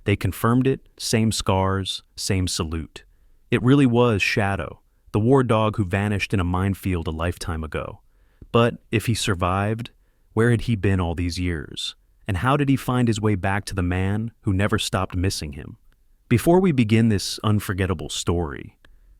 They confirmed it, same scars, same salute. It really was Shadow, the war dog who vanished in a minefield a lifetime ago. But if he survived, where had he been all these years? And how did he find his way back to the man who never stopped missing him? Before we begin this unforgettable story,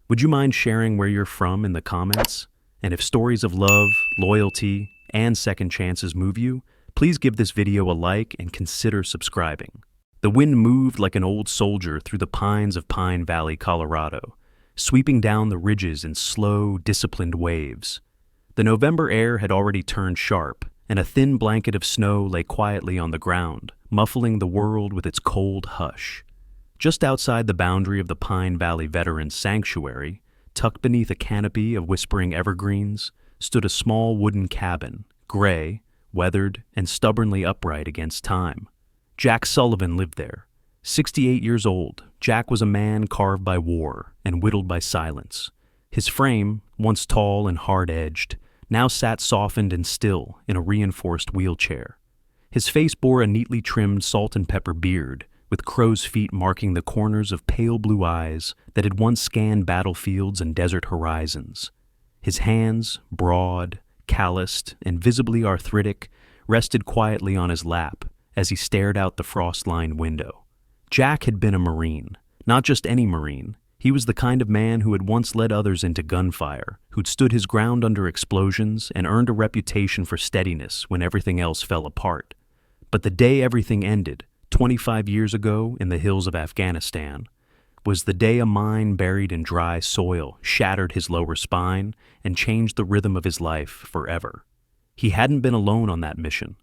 would you mind sharing where you're from in the comments? And if stories of love, loyalty, and second chances move you, please give this video a like and consider subscribing. The wind moved like an old soldier through the pines of Pine Valley, Colorado, sweeping down the ridges in slow, disciplined waves. The November air had already turned sharp, and a thin blanket of snow lay quietly on the ground, muffling the world with its cold hush. Just outside the boundary of the Pine Valley Veterans Sanctuary, tucked beneath a canopy of whispering evergreens, stood a small wooden cabin, gray, weathered, and stubbornly upright against time. Jack Sullivan lived there. 68 years old, Jack was a man carved by war and whittled by silence. His frame, once tall and hard-edged, now sat softened and still in a reinforced wheelchair. His face bore a neatly trimmed salt and pepper beard, with crow's feet marking the corners of pale blue eyes that had once scanned battlefields and desert horizons. His hands, broad, calloused, and visibly arthritic, rested quietly on his lap as he stared out the frost-lined window. Jack had been a Marine, not just any Marine. He was the kind of man who had once led others into gunfire, who'd stood his ground under explosions and earned a reputation for steadiness when everything else fell apart. But the day everything ended, 25 years ago in the hills of Afghanistan, was the day a mine buried in dry soil shattered his lower spine and changed the rhythm of his life forever. He hadn't been alone on that mission.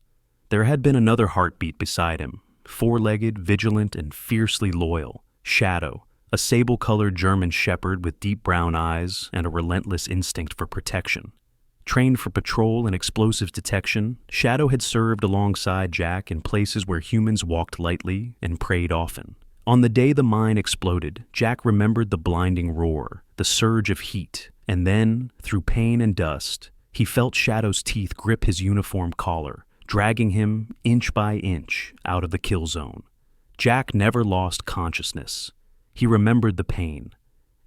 There had been another heartbeat beside him, four-legged, vigilant, and fiercely loyal, Shadow, a sable-colored German shepherd with deep brown eyes and a relentless instinct for protection. Trained for patrol and explosives detection, Shadow had served alongside Jack in places where humans walked lightly and prayed often. On the day the mine exploded, Jack remembered the blinding roar, the surge of heat, and then, through pain and dust, he felt Shadow's teeth grip his uniform collar, dragging him, inch by inch, out of the kill zone. Jack never lost consciousness. He remembered the pain,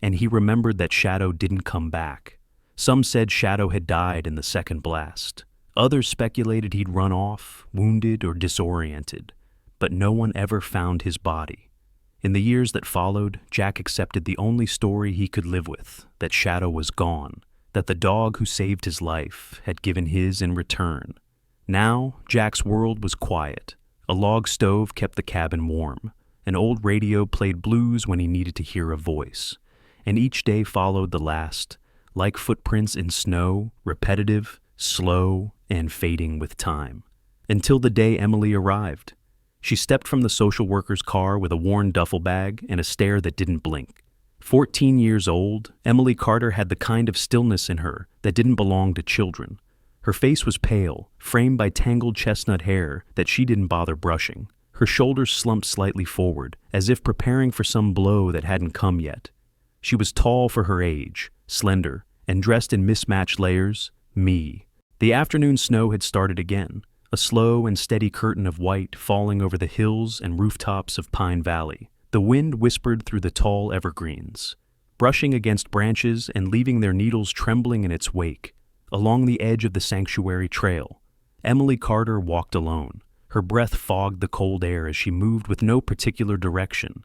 and he remembered that Shadow didn't come back. Some said Shadow had died in the second blast. Others speculated he'd run off, wounded or disoriented, but no one ever found his body. In the years that followed, Jack accepted the only story he could live with, that Shadow was gone, that the dog who saved his life had given his in return. Now, Jack's world was quiet. A log stove kept the cabin warm. An old radio played blues when he needed to hear a voice. And each day followed the last, like footprints in snow, repetitive, slow, and fading with time. Until the day Emily arrived. She stepped from the social worker's car with a worn duffel bag and a stare that didn't blink. 14 years old, Emily Carter had the kind of stillness in her that didn't belong to children. Her face was pale, framed by tangled chestnut hair that she didn't bother brushing. Her shoulders slumped slightly forward, as if preparing for some blow that hadn't come yet. She was tall for her age, slender, and dressed in mismatched layers, me. The afternoon snow had started again, a slow and steady curtain of white falling over the hills and rooftops of Pine Valley. The wind whispered through the tall evergreens, brushing against branches and leaving their needles trembling in its wake. Along the edge of the sanctuary trail, Emily Carter walked alone. Her breath fogged the cold air as she moved with no particular direction,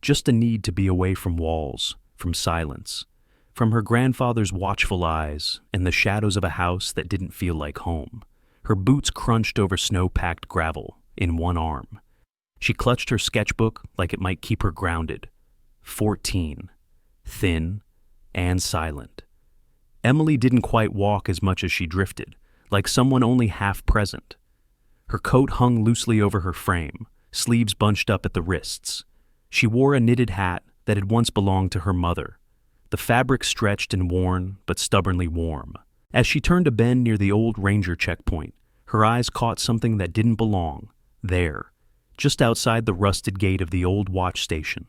just a need to be away from walls, from silence, from her grandfather's watchful eyes and the shadows of a house that didn't feel like home. Her boots crunched over snow-packed gravel in one arm. She clutched her sketchbook like it might keep her grounded. 14. Thin and silent. Emily didn't quite walk as much as she drifted, like someone only half present. Her coat hung loosely over her frame, sleeves bunched up at the wrists. She wore a knitted hat that had once belonged to her mother, the fabric stretched and worn, but stubbornly warm. As she turned a bend near the old ranger checkpoint, her eyes caught something that didn't belong. There, just outside the rusted gate of the old watch station,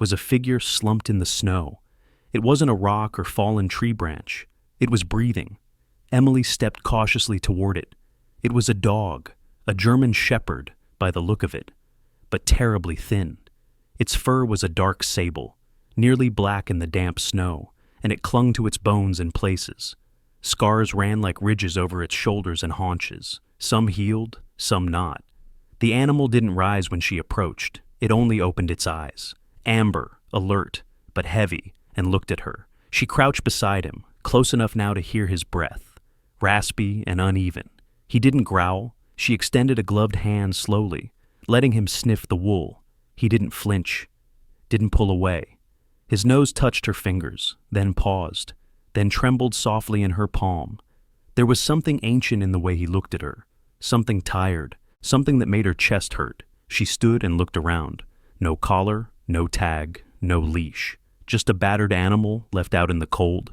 was a figure slumped in the snow. It wasn't a rock or fallen tree branch. It was breathing. Emily stepped cautiously toward it. It was a dog, a German shepherd by the look of it, but terribly thin. Its fur was a dark sable, nearly black in the damp snow, and it clung to its bones in places. Scars ran like ridges over its shoulders and haunches, some healed, some not. The animal didn't rise when she approached. It only opened its eyes, amber, alert, but heavy, and looked at her. She crouched beside him, close enough now to hear his breath, raspy and uneven. He didn't growl. She extended a gloved hand slowly, letting him sniff the wool. He didn't flinch, didn't pull away. His nose touched her fingers, then paused, then trembled softly in her palm. There was something ancient in the way he looked at her, something tired, something that made her chest hurt. She stood and looked around. No collar, no tag, no leash. Just a battered animal left out in the cold.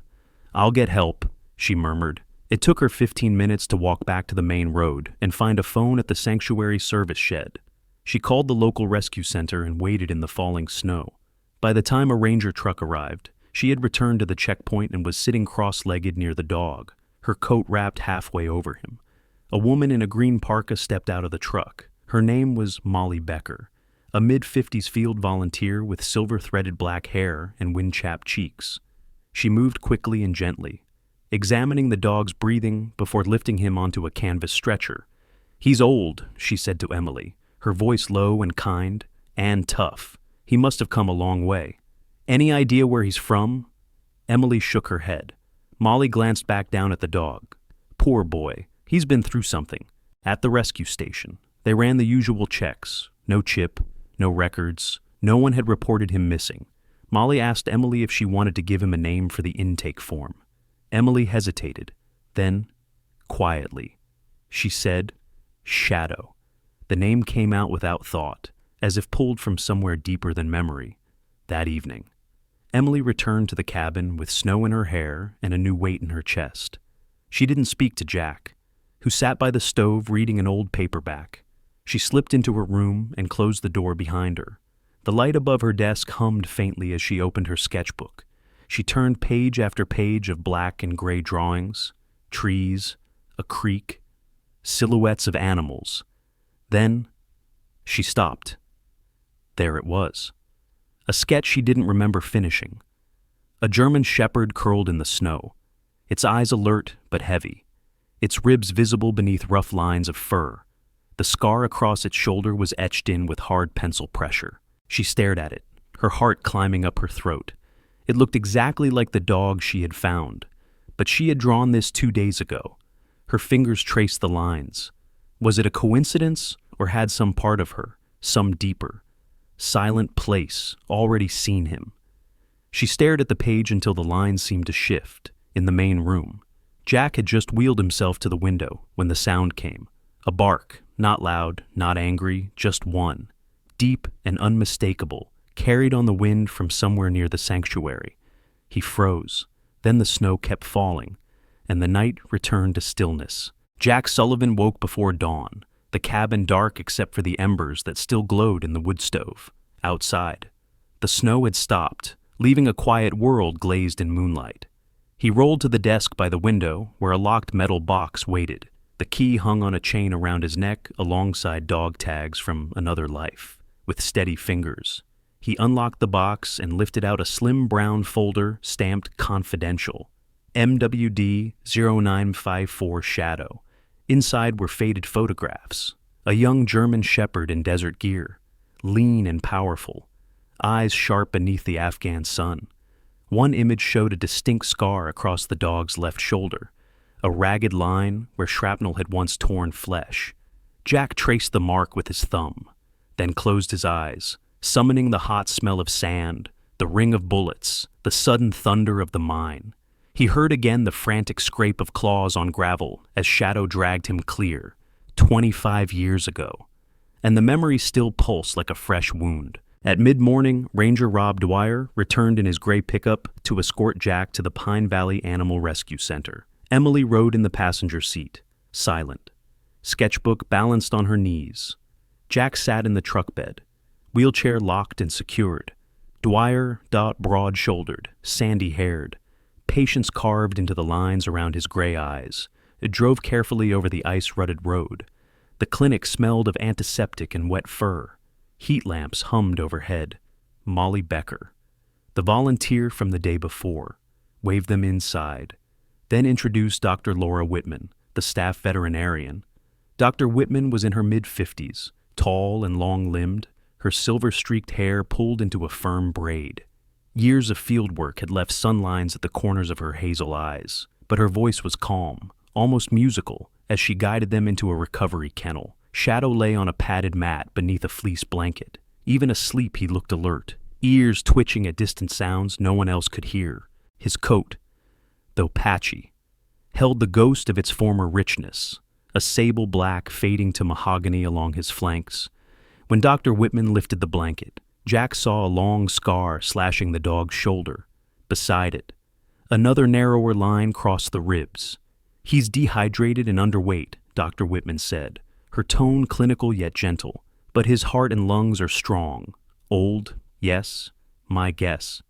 "I'll get help," she murmured. It took her 15 minutes to walk back to the main road and find a phone at the sanctuary service shed. She called the local rescue center and waited in the falling snow. By the time a ranger truck arrived, she had returned to the checkpoint and was sitting cross-legged near the dog, her coat wrapped halfway over him. A woman in a green parka stepped out of the truck. Her name was Molly Becker, a mid-50s field volunteer with silver-threaded black hair and wind-chapped cheeks. She moved quickly and gently, examining the dog's breathing before lifting him onto a canvas stretcher. "He's old," she said to Emily, her voice low and kind, and tough. "He must have come a long way. Any idea where he's from?" Emily shook her head. Molly glanced back down at the dog. "Poor boy. He's been through something." At the rescue station, they ran the usual checks. No chip, no records. No one had reported him missing. Molly asked Emily if she wanted to give him a name for the intake form. Emily hesitated. Then, quietly, she said, "Shadow." The name came out without thought, as if pulled from somewhere deeper than memory. That evening, Emily returned to the cabin with snow in her hair and a new weight in her chest. She didn't speak to Jack, who sat by the stove reading an old paperback. She slipped into her room and closed the door behind her. The light above her desk hummed faintly as she opened her sketchbook. She turned page after page of black and gray drawings, trees, a creek, silhouettes of animals. Then she stopped. There it was. A sketch she didn't remember finishing. A German shepherd curled in the snow, its eyes alert but heavy, its ribs visible beneath rough lines of fur. The scar across its shoulder was etched in with hard pencil pressure. She stared at it, her heart climbing up her throat. It looked exactly like the dog she had found, but she had drawn this 2 days ago. Her fingers traced the lines. Was it a coincidence, or had some part of her, some deeper, silent place, already seen him? She stared at the page until the lines seemed to shift, in the main room. Jack had just wheeled himself to the window when the sound came. A bark, not loud, not angry, just one, deep and unmistakable, carried on the wind from somewhere near the sanctuary. He froze. Then the snow kept falling, and the night returned to stillness. Jack Sullivan woke before dawn, the cabin dark except for the embers that still glowed in the wood stove. Outside, the snow had stopped, leaving a quiet world glazed in moonlight. He rolled to the desk by the window, where a locked metal box waited. The key hung on a chain around his neck alongside dog tags from another life. With steady fingers, he unlocked the box and lifted out a slim brown folder stamped "Confidential." MWD 0954 Shadow. Inside were faded photographs. A young German shepherd in desert gear, lean and powerful, eyes sharp beneath the Afghan sun. One image showed a distinct scar across the dog's left shoulder, a ragged line where shrapnel had once torn flesh. Jack traced the mark with his thumb, then closed his eyes, summoning the hot smell of sand, the ring of bullets, the sudden thunder of the mine. He heard again the frantic scrape of claws on gravel as Shadow dragged him clear, 25 years ago. And the memory still pulsed like a fresh wound. At mid-morning, Ranger Rob Dwyer returned in his gray pickup to escort Jack to the Pine Valley Animal Rescue Center. Emily rode in the passenger seat, silent, sketchbook balanced on her knees. Jack sat in the truck bed, wheelchair locked and secured. Dwyer, broad-shouldered, sandy-haired, patience carved into the lines around his gray eyes. It drove carefully over the ice-rutted road. The clinic smelled of antiseptic and wet fur. Heat lamps hummed overhead. Molly Becker, the volunteer from the day before, waved them inside, then introduced Dr. Laura Whitman, the staff veterinarian. Dr. Whitman was in her mid-50s, tall and long-limbed, her silver-streaked hair pulled into a firm braid. Years of field work had left sunlines at the corners of her hazel eyes, but her voice was calm, almost musical, as she guided them into a recovery kennel. Shadow lay on a padded mat beneath a fleece blanket. Even asleep, he looked alert, ears twitching at distant sounds no one else could hear. His coat, though patchy, held the ghost of its former richness, a sable black fading to mahogany along his flanks. When Dr. Whitman lifted the blanket, Jack saw a long scar slashing the dog's shoulder. Beside it, another narrower line crossed the ribs. "He's dehydrated and underweight," Dr. Whitman said, her tone clinical yet gentle. "But his heart and lungs are strong. Old, yes, my guess.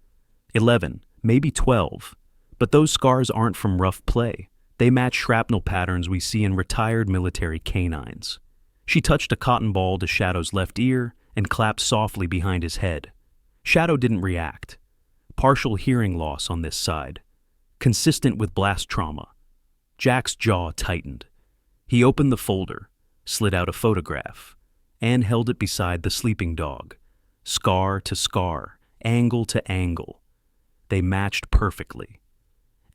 11, maybe 12. But those scars aren't from rough play. They match shrapnel patterns we see in retired military canines." She touched a cotton ball to Shadow's left ear and clapped softly behind his head. Shadow didn't react. Partial hearing loss on this side, consistent with blast trauma. Jack's jaw tightened. He opened the folder, slid out a photograph, and held it beside the sleeping dog. Scar to scar, angle to angle. They matched perfectly.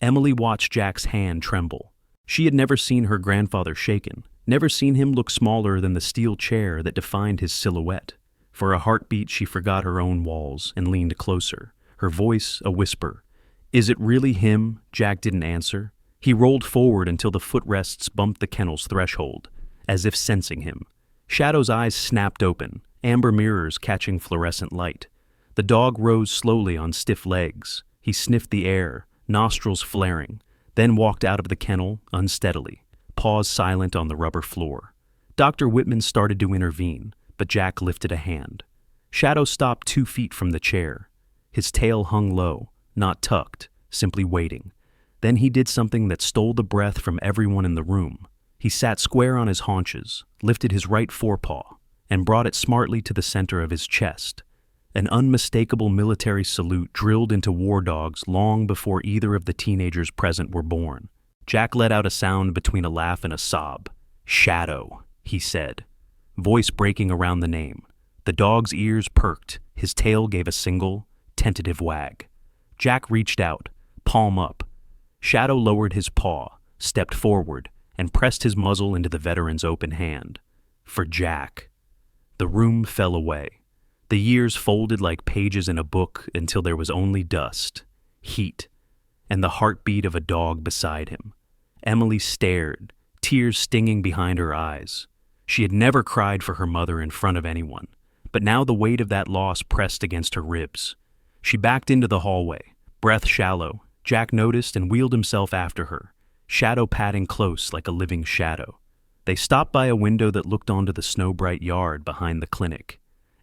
Emily watched Jack's hand tremble. She had never seen her grandfather shaken, never seen him look smaller than the steel chair that defined his silhouette. For a heartbeat, she forgot her own walls and leaned closer, her voice a whisper. "Is it really him?" Jack didn't answer. He rolled forward until the footrests bumped the kennel's threshold, as if sensing him. Shadow's eyes snapped open, amber mirrors catching fluorescent light. The dog rose slowly on stiff legs. He sniffed the air, nostrils flaring, then walked out of the kennel unsteadily, paws silent on the rubber floor. Dr. Whitman started to intervene, but Jack lifted a hand. Shadow stopped 2 feet from the chair. His tail hung low, not tucked, simply waiting. Then he did something that stole the breath from everyone in the room. He sat square on his haunches, lifted his right forepaw, and brought it smartly to the center of his chest. An unmistakable military salute drilled into war dogs long before either of the teenagers present were born. Jack let out a sound between a laugh and a sob. "Shadow," he said, voice breaking around the name. The dog's ears perked, his tail gave a single, tentative wag. Jack reached out, palm up. Shadow lowered his paw, stepped forward, and pressed his muzzle into the veteran's open hand. For Jack. The room fell away. The years folded like pages in a book until there was only dust, heat, and the heartbeat of a dog beside him. Emily stared, tears stinging behind her eyes. She had never cried for her mother in front of anyone, but now the weight of that loss pressed against her ribs. She backed into the hallway, breath shallow. Jack noticed and wheeled himself after her, Shadow padding close like a living shadow. They stopped by a window that looked onto the snow-bright yard behind the clinic.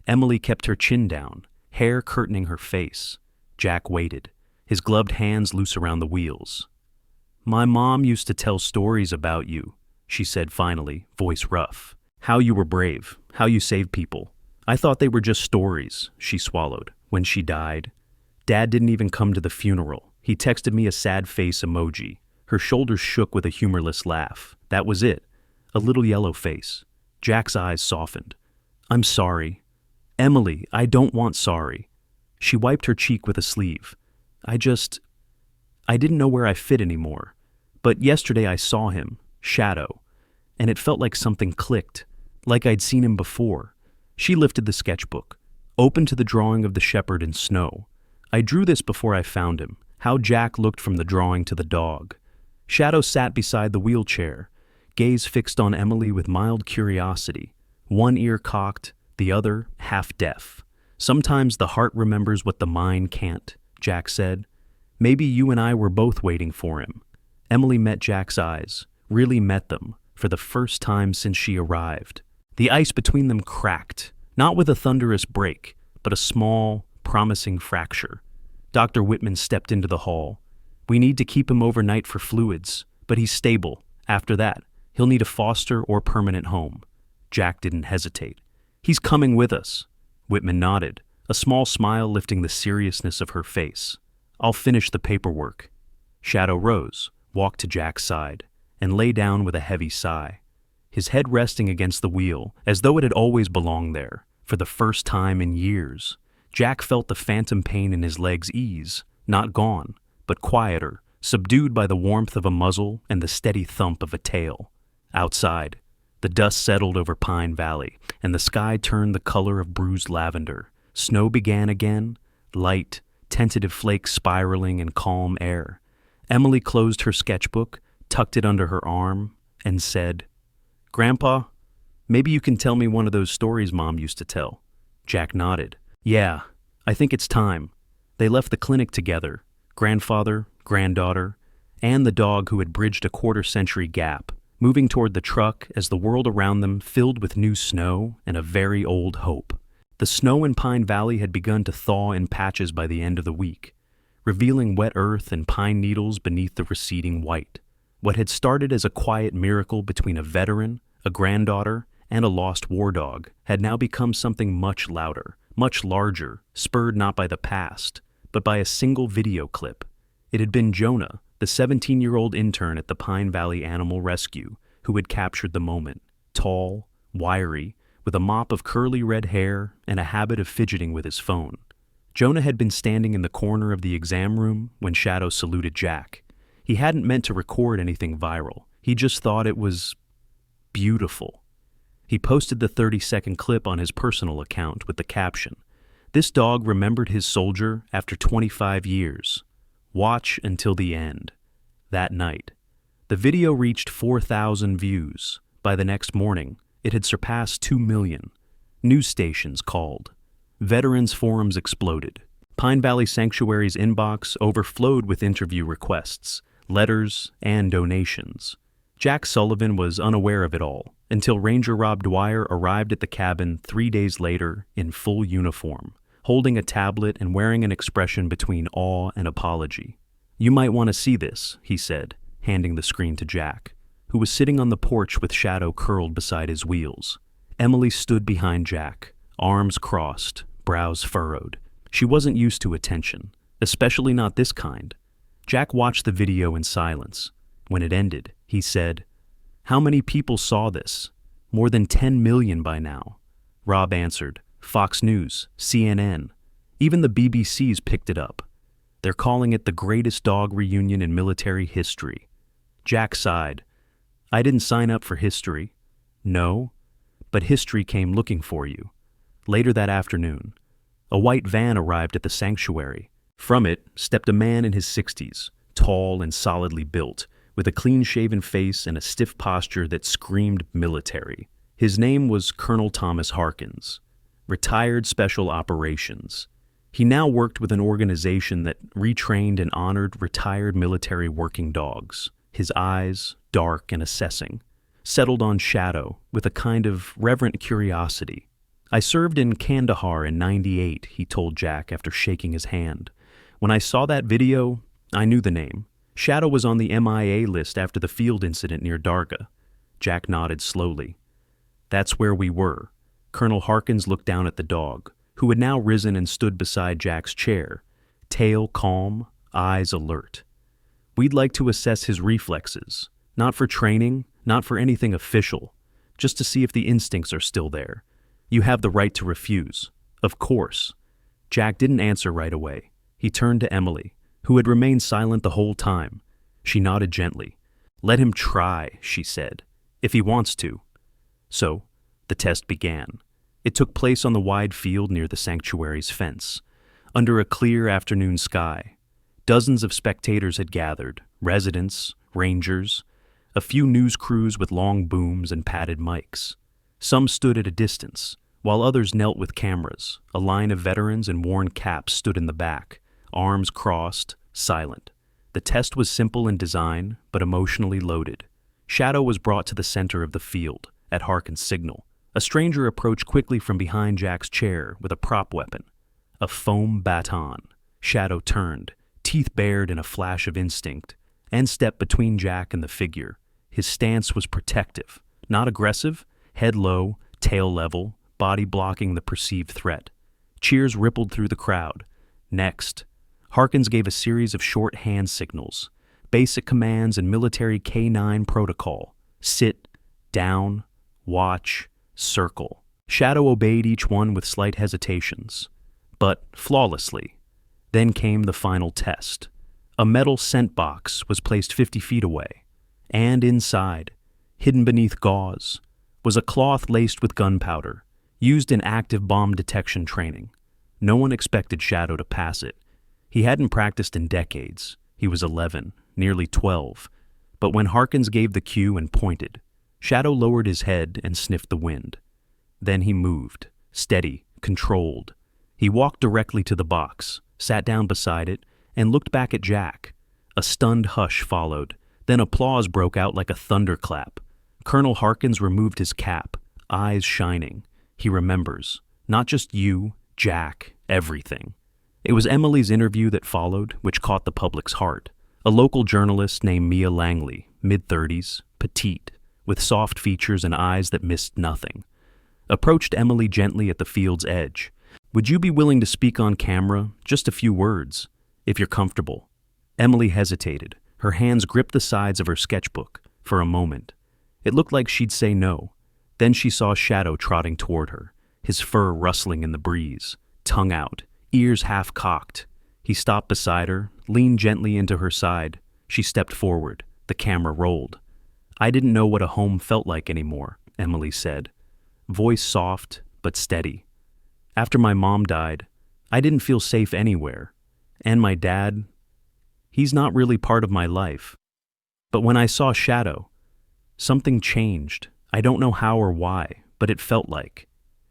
Emily kept her chin down, hair curtaining her face. Jack waited, his gloved hands loose around the wheels. "My mom used to tell stories about you," she said finally, voice rough. "How you were brave, how you saved people. I thought they were just stories," she swallowed, "when she died. Dad didn't even come to the funeral. He texted me a sad face emoji." Her shoulders shook with a humorless laugh. That was it. A little yellow face. Jack's eyes softened. "I'm sorry." "Emily, I don't want sorry." She wiped her cheek with a sleeve. I didn't know where I fit anymore. But yesterday I saw him, Shadow, and it felt like something clicked, like I'd seen him before." She lifted the sketchbook, opened to the drawing of the shepherd in snow. "I drew this before I found him, how Jack looked from the drawing to the dog." Shadow sat beside the wheelchair, gaze fixed on Emily with mild curiosity, one ear cocked, the other half-deaf. "Sometimes the heart remembers what the mind can't," Jack said. "Maybe you and I were both waiting for him." Emily met Jack's eyes, really met them, for the first time since she arrived. The ice between them cracked, not with a thunderous break, but a small, promising fracture. Dr. Whitman stepped into the hall. "We need to keep him overnight for fluids, but he's stable. After that, he'll need a foster or permanent home." Jack didn't hesitate. "He's coming with us." Whitman nodded. a small smile lifting the seriousness of her face. "I'll finish the paperwork." Shadow rose, walked to Jack's side, and lay down with a heavy sigh, his head resting against the wheel as though it had always belonged there. For the first time in years, Jack felt the phantom pain in his legs ease, not gone, but quieter, subdued by the warmth of a muzzle and the steady thump of a tail. Outside, the dust settled over Pine Valley, and the sky turned the color of bruised lavender. Snow began again, light, tentative flakes spiraling in calm air. Emily closed her sketchbook, tucked it under her arm, and said, "Grandpa, maybe you can tell me one of those stories Mom used to tell." Jack nodded. "Yeah, I think it's time." They left the clinic together, grandfather, granddaughter, and the dog who had bridged a quarter-century gap, moving toward the truck as the world around them filled with new snow and a very old hope. The snow in Pine Valley had begun to thaw in patches by the end of the week, revealing wet earth and pine needles beneath the receding white. What had started as a quiet miracle between a veteran, a granddaughter, and a lost war dog had now become something much louder, much larger, spurred not by the past, but by a single video clip. It had been Jonah, the 17-year-old intern at the Pine Valley Animal Rescue, who had captured the moment, tall, wiry, with a mop of curly red hair and a habit of fidgeting with his phone. Jonah had been standing in the corner of the exam room when Shadow saluted Jack. He hadn't meant to record anything viral. He just thought it was beautiful. He posted the 30-second clip on his personal account with the caption, "This dog remembered his soldier after 25 years. Watch until the end." That night, the video reached 4,000 views. By the next morning, it had surpassed 2 million. News stations called. Veterans forums exploded. Pine Valley Sanctuary's inbox overflowed with interview requests, letters, and donations. Jack Sullivan was unaware of it all until Ranger Rob Dwyer arrived at the cabin 3 days later in full uniform, holding a tablet and wearing an expression between awe and apology. "You might want to see this," he said, handing the screen to Jack, who was sitting on the porch with Shadow curled beside his wheels. Emily stood behind Jack, arms crossed, brows furrowed. She wasn't used to attention, especially not this kind. Jack watched the video in silence. When it ended, he said, "How many people saw this?" "More than 10 million by now." Rob answered, "Fox News, CNN, even the BBC's picked it up. They're calling it the greatest dog reunion in military history." Jack sighed. "I didn't sign up for history." "No, but history came looking for you." Later that afternoon, a white van arrived at the sanctuary. From it stepped a man in his 60s, tall and solidly built, with a clean-shaven face and a stiff posture that screamed military. His name was Colonel Thomas Harkins, retired Special Operations. He now worked with an organization that retrained and honored retired military working dogs. His eyes, dark and assessing, settled on Shadow with a kind of reverent curiosity. "I served in Kandahar in '98, he told Jack after shaking his hand. "When I saw that video, I knew the name. Shadow was on the MIA list after the field incident near Darga." Jack nodded slowly. "That's where we were." Colonel Harkins looked down at the dog, who had now risen and stood beside Jack's chair, tail calm, eyes alert. "We'd like to assess his reflexes, not for training, not for anything official, just to see if the instincts are still there. You have the right to refuse." "Of course." Jack didn't answer right away. He turned to Emily, who had remained silent the whole time. She nodded gently. "Let him try," she said, "if he wants to." So, the test began. It took place on the wide field near the sanctuary's fence, under a clear afternoon sky. Dozens of spectators had gathered, residents, rangers, a few news crews with long booms and padded mics. Some stood at a distance, while others knelt with cameras. A line of veterans in worn caps stood in the back, arms crossed, silent. The test was simple in design, but emotionally loaded. Shadow was brought to the center of the field, at Harkin's signal. A stranger approached quickly from behind Jack's chair with a prop weapon, a foam baton. Shadow turned, teeth bared in a flash of instinct, and stepped between Jack and the figure. His stance was protective, not aggressive, head low, tail level, body blocking the perceived threat. Cheers rippled through the crowd. Next, Harkins gave a series of short hand signals, basic commands and military K9 protocol. Sit, down, watch, circle. Shadow obeyed each one with slight hesitations, but flawlessly. Then came the final test. A metal scent box was placed 50 feet away, and inside, hidden beneath gauze, was a cloth laced with gunpowder, used in active bomb detection training. No one expected Shadow to pass it. He hadn't practiced in decades. He was 11, nearly 12. But when Harkins gave the cue and pointed, Shadow lowered his head and sniffed the wind. Then he moved, steady, controlled. He walked directly to the box, sat down beside it, and looked back at Jack. A stunned hush followed. Then applause broke out like a thunderclap. Colonel Harkins removed his cap, eyes shining. He remembers. Not just you, Jack, everything. It was Emily's interview that followed, which caught the public's heart. A local journalist named Mia Langley, mid-30s, petite, with soft features and eyes that missed nothing, approached Emily gently at the field's edge. "Would you be willing to speak on camera? Just a few words, if you're comfortable." Emily hesitated. Her hands gripped the sides of her sketchbook for a moment. It looked like she'd say no. Then she saw Shadow trotting toward her, his fur rustling in the breeze, tongue out, ears half cocked. He stopped beside her, leaned gently into her side. She stepped forward. The camera rolled. "I didn't know what a home felt like anymore," Emily said, voice soft but steady. "After my mom died, I didn't feel safe anywhere. And my dad, he's not really part of my life. But when I saw Shadow, something changed. I don't know how or why, but it felt like."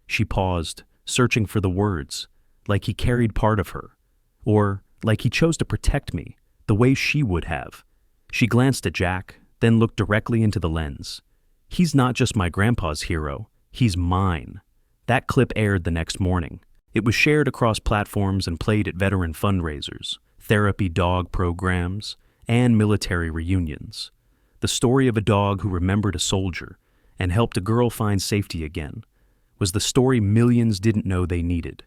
She paused, searching for the words, like he carried part of her, or like he chose to protect me, the way she would have. She glanced at Jack, then looked directly into the lens. "He's not just my grandpa's hero, he's mine." That clip aired the next morning. It was shared across platforms and played at veteran fundraisers, therapy dog programs, and military reunions. The story of a dog who remembered a soldier and helped a girl find safety again was the story millions didn't know they needed.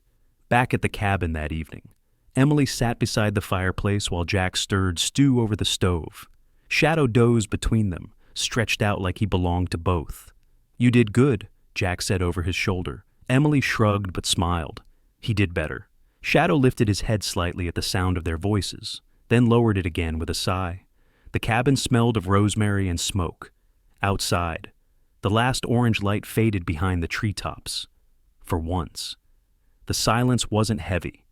Back at the cabin that evening, Emily sat beside the fireplace while Jack stirred stew over the stove. Shadow dozed between them, stretched out like he belonged to both. "You did good," Jack said over his shoulder. Emily shrugged but smiled. He did better. Shadow lifted his head slightly at the sound of their voices, then lowered it again with a sigh. The cabin smelled of rosemary and smoke. Outside, the last orange light faded behind the treetops. For once, the silence wasn't heavy.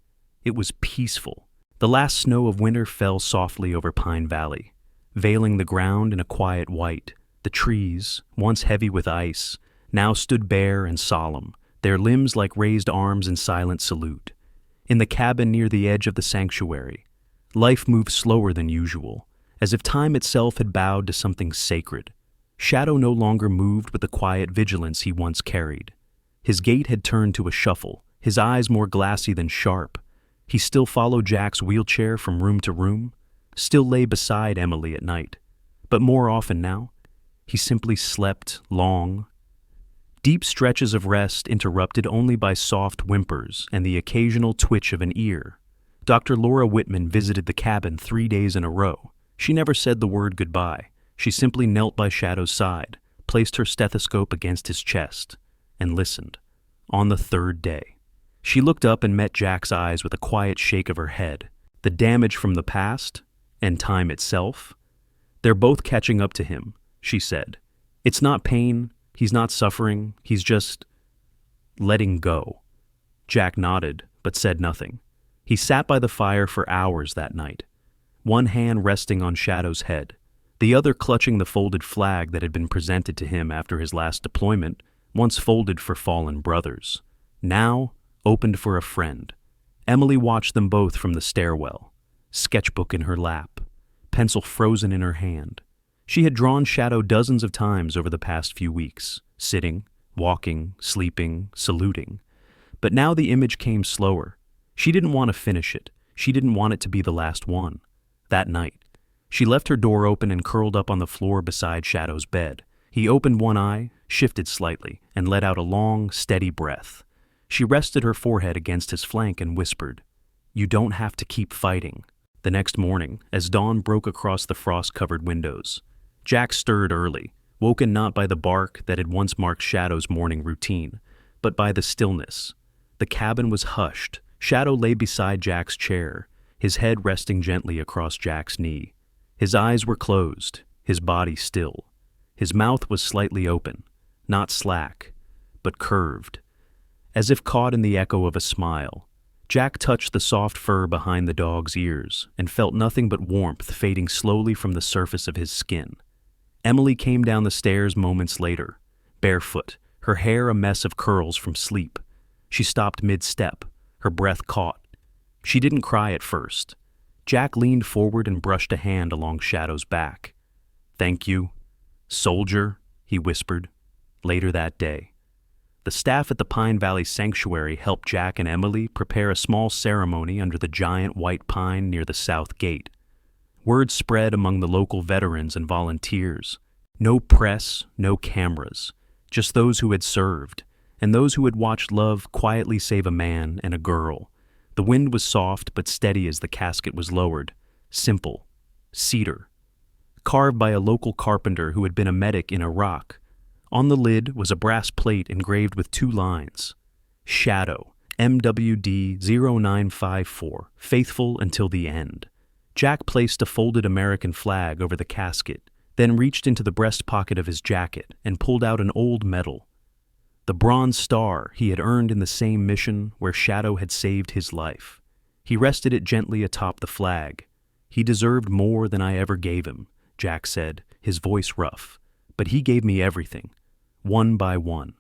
It was peaceful. The last snow of winter fell softly over Pine Valley, veiling the ground in a quiet white. The trees, once heavy with ice, now stood bare and solemn, their limbs like raised arms in silent salute. In the cabin near the edge of the sanctuary, life moved slower than usual, as if time itself had bowed to something sacred. Shadow no longer moved with the quiet vigilance he once carried. His gait had turned to a shuffle, his eyes more glassy than sharp. He still followed Jack's wheelchair from room to room, still lay beside Emily at night. But more often now, he simply slept long. Deep stretches of rest interrupted only by soft whimpers and the occasional twitch of an ear. Dr. Laura Whitman visited the cabin 3 days in a row. She never said the word goodbye. She simply knelt by Shadow's side, placed her stethoscope against his chest, and listened. On the 3rd day, she looked up and met Jack's eyes with a quiet shake of her head. The damage from the past, and time itself, they're both catching up to him, she said. It's not pain, he's not suffering, he's just letting go. Jack nodded, but said nothing. He sat by the fire for hours that night, one hand resting on Shadow's head, the other clutching the folded flag that had been presented to him after his last deployment, once folded for fallen brothers, now opened for a friend. Emily watched them both from the stairwell, sketchbook in her lap, pencil frozen in her hand. She had drawn Shadow dozens of times over the past few weeks, sitting, walking, sleeping, saluting. But now the image came slower. She didn't want to finish it. She didn't want it to be the last one. That night, she left her door open and curled up on the floor beside Shadow's bed. He opened one eye, shifted slightly, and let out a long, steady breath. She rested her forehead against his flank and whispered, "You don't have to keep fighting." The next morning, as dawn broke across the frost-covered windows, Jack stirred early, woken not by the bark that had once marked Shadow's morning routine, but by the stillness. The cabin was hushed. Shadow lay beside Jack's chair, his head resting gently across Jack's knee. His eyes were closed, his body still. His mouth was slightly open, not slack, but curved, as if caught in the echo of a smile. Jack touched the soft fur behind the dog's ears and felt nothing but warmth fading slowly from the surface of his skin. Emily came down the stairs moments later, barefoot, her hair a mess of curls from sleep. She stopped mid-step, her breath caught. She didn't cry at first. Jack leaned forward and brushed a hand along Shadow's back. "Thank you, soldier," he whispered, later that day. The staff at the Pine Valley Sanctuary helped Jack and Emily prepare a small ceremony under the giant white pine near the south gate. Word spread among the local veterans and volunteers. No press, no cameras, just those who had served, and those who had watched love quietly save a man and a girl. The wind was soft but steady as the casket was lowered. Simple. Cedar. Carved by a local carpenter who had been a medic in Iraq. On the lid was a brass plate engraved with 2 lines. Shadow, MWD 0954, faithful until the end. Jack placed a folded American flag over the casket, then reached into the breast pocket of his jacket and pulled out an old medal. The bronze star he had earned in the same mission where Shadow had saved his life. He rested it gently atop the flag. "He deserved more than I ever gave him," Jack said, his voice rough. "But he gave me everything, one by one."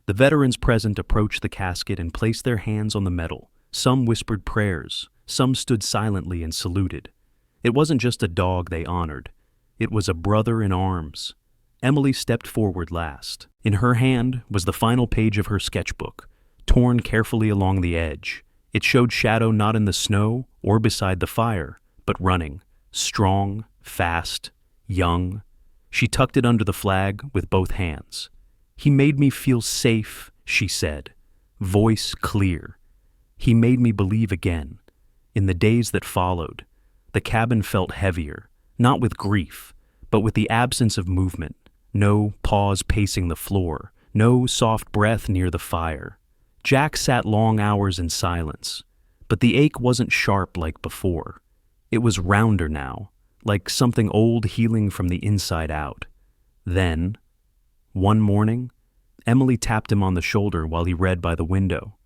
The veterans present approached the casket and placed their hands on the medal. Some whispered prayers, some stood silently and saluted. It wasn't just a dog they honored. It was a brother in arms. Emily stepped forward last. In her hand was the final page of her sketchbook, torn carefully along the edge. It showed Shadow not in the snow or beside the fire, but running, strong, fast, young. She tucked it under the flag with both hands. "He made me feel safe," she said, voice clear. "He made me believe again." In the days that followed, the cabin felt heavier, not with grief, but with the absence of movement. No pause pacing the floor, no soft breath near the fire. Jack sat long hours in silence, but the ache wasn't sharp like before. It was rounder now, like something old healing from the inside out. Then, one morning, Emily tapped him on the shoulder while he read by the window.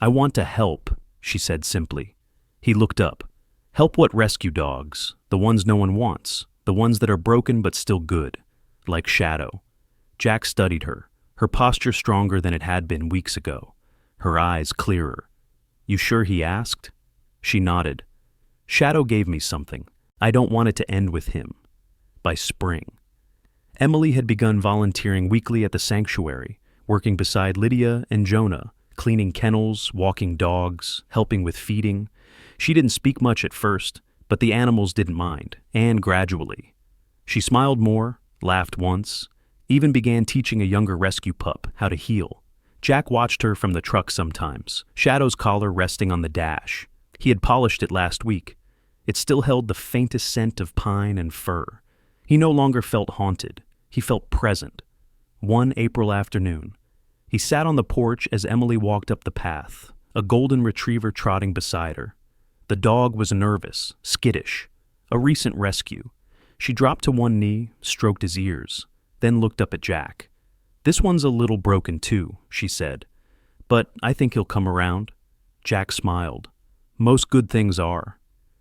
"I want to help," she said simply. He looked up. "Help what rescue dogs, the ones no one wants, the ones that are broken but still good, like Shadow." Jack studied her posture stronger than it had been weeks ago, her eyes clearer. "You sure he asked?" She nodded. "Shadow gave me something. I don't want it to end with him." By spring. Emily had begun volunteering weekly at the sanctuary, working beside Lydia and Jonah, cleaning kennels, walking dogs, helping with feeding. She didn't speak much at first, but the animals didn't mind, and gradually. She smiled more, laughed once, even began teaching a younger rescue pup how to heel. Jack watched her from the truck sometimes, Shadow's collar resting on the dash. He had polished it last week. It still held the faintest scent of pine and fur. He no longer felt haunted. He felt present. One April afternoon, he sat on the porch as Emily walked up the path, a golden retriever trotting beside her. The dog was nervous, skittish, a recent rescue. She dropped to one knee, stroked his ears, then looked up at Jack. "This one's a little broken too," she said, "but I think he'll come around." Jack smiled. Most good things are.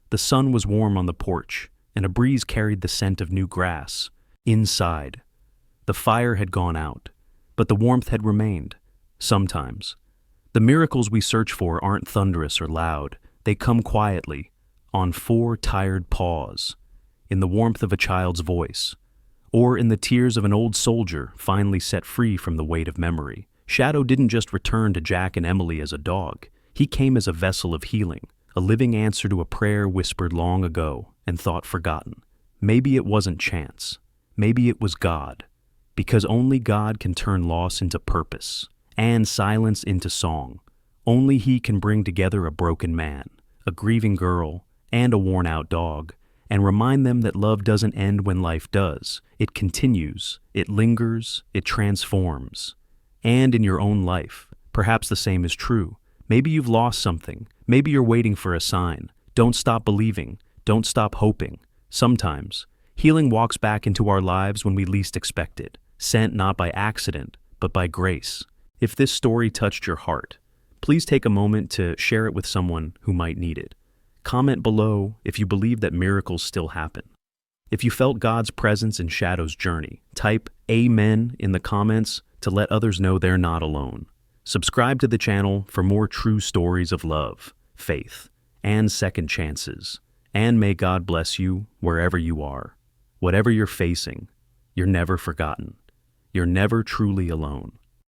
The sun was warm on the porch, and a breeze carried the scent of new grass. Inside, the fire had gone out, but the warmth had remained, sometimes. The miracles we search for aren't thunderous or loud. They come quietly, on 4 tired paws, in the warmth of a child's voice, or in the tears of an old soldier finally set free from the weight of memory. Shadow didn't just return to Jack and Emily as a dog. He came as a vessel of healing, a living answer to a prayer whispered long ago and thought forgotten. Maybe it wasn't chance. Maybe it was God, because only God can turn loss into purpose. and silence into song. Only he can bring together a broken man, a grieving girl, and a worn-out dog, and remind them that love doesn't end when life does. It continues, it lingers, it transforms. And in your own life, perhaps the same is true. Maybe you've lost something. Maybe you're waiting for a sign. Don't stop believing. Don't stop hoping. Sometimes, healing walks back into our lives when we least expect it, sent not by accident, but by grace. If this story touched your heart, please take a moment to share it with someone who might need it. Comment below if you believe that miracles still happen. If you felt God's presence in Shadow's journey, type Amen in the comments to let others know they're not alone. Subscribe to the channel for more true stories of love, faith, and second chances. And may God bless you wherever you are. Whatever you're facing, you're never forgotten. You're never truly alone.